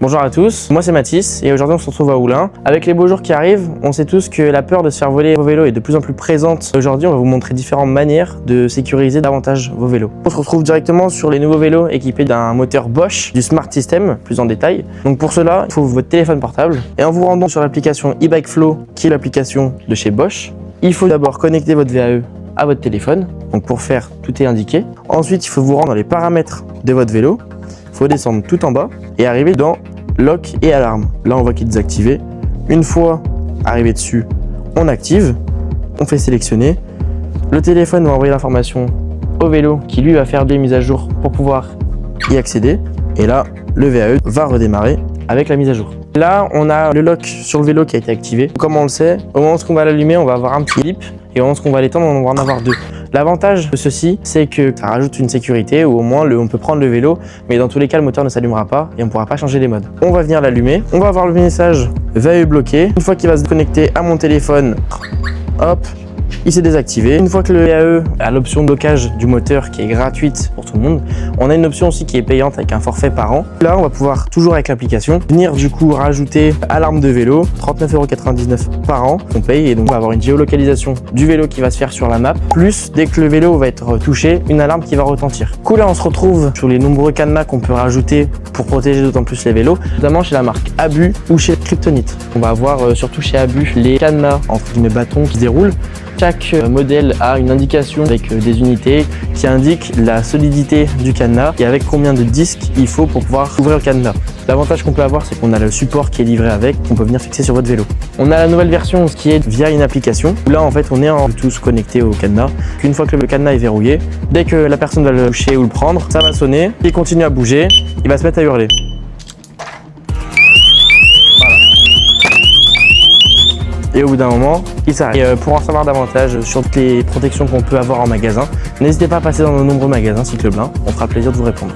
Bonjour à tous, moi c'est Mathis et aujourd'hui on se retrouve à Oulin. Avec les beaux jours qui arrivent, on sait tous que la peur de se faire voler vos vélos est de plus en plus présente. Aujourd'hui on va vous montrer différentes manières de sécuriser davantage vos vélos. On se retrouve directement sur les nouveaux vélos équipés d'un moteur Bosch, du Smart System, plus en détail. Donc pour cela, il faut votre téléphone portable et en vous rendant sur l'application e-Bike Flow qui est l'application de chez Bosch, il faut d'abord connecter votre VAE à votre téléphone. Donc pour faire, tout est indiqué. Ensuite, il faut vous rendre dans les paramètres de votre vélo. Il faut descendre tout en bas et arriver dans lock et alarme. Là, on voit qu'il est désactivé. Une fois arrivé dessus, on active, on fait sélectionner. Le téléphone va envoyer l'information au vélo qui lui va faire des mises à jour pour pouvoir y accéder. Et là, le VAE va redémarrer avec la mise à jour. Là, on a le lock sur le vélo qui a été activé. Comme on le sait, au moment où on va l'allumer, on va avoir un petit bip et au moment où on va l'étendre, on va en avoir deux. L'avantage de ceci, c'est que ça rajoute une sécurité ou au moins on peut prendre le vélo, mais dans tous les cas, le moteur ne s'allumera pas et on ne pourra pas changer les modes. On va venir l'allumer, on va avoir le message VAE bloqué. Une fois qu'il va se connecter à mon téléphone, hop, il s'est désactivé. Une fois que le VAE a l'option de blocage du moteur qui est gratuite pour tout le monde, on a une option aussi qui est payante avec un forfait par an. Là, on va pouvoir toujours avec l'application venir du coup rajouter alarme de vélo, 39,99 € par an qu'on paye et donc on va avoir une géolocalisation du vélo qui va se faire sur la map. Plus dès que le vélo va être touché, une alarme qui va retentir. Du coup là, on se retrouve sur les nombreux cadenas qu'on peut rajouter pour protéger d'autant plus les vélos, notamment chez la marque Abu ou chez Kryptonite. On va avoir surtout chez Abu les cadenas entre guillemets bâtons qui se déroulent. Chaque modèle a une indication avec des unités qui indiquent la solidité du cadenas et avec combien de disques il faut pour pouvoir ouvrir le cadenas. L'avantage qu'on peut avoir, c'est qu'on a le support qui est livré avec, qu'on peut venir fixer sur votre vélo. On a la nouvelle version qui est via une application. Là, en fait, on est en Bluetooth connecté au cadenas. Une fois que le cadenas est verrouillé, dès que la personne va le toucher ou le prendre, ça va sonner. Il continue à bouger, il va se mettre à hurler. Et au bout d'un moment, il s'arrête. Et pour en savoir davantage sur toutes les protections qu'on peut avoir en magasin, n'hésitez pas à passer dans nos nombreux magasins Cycle Blin, on fera plaisir de vous répondre.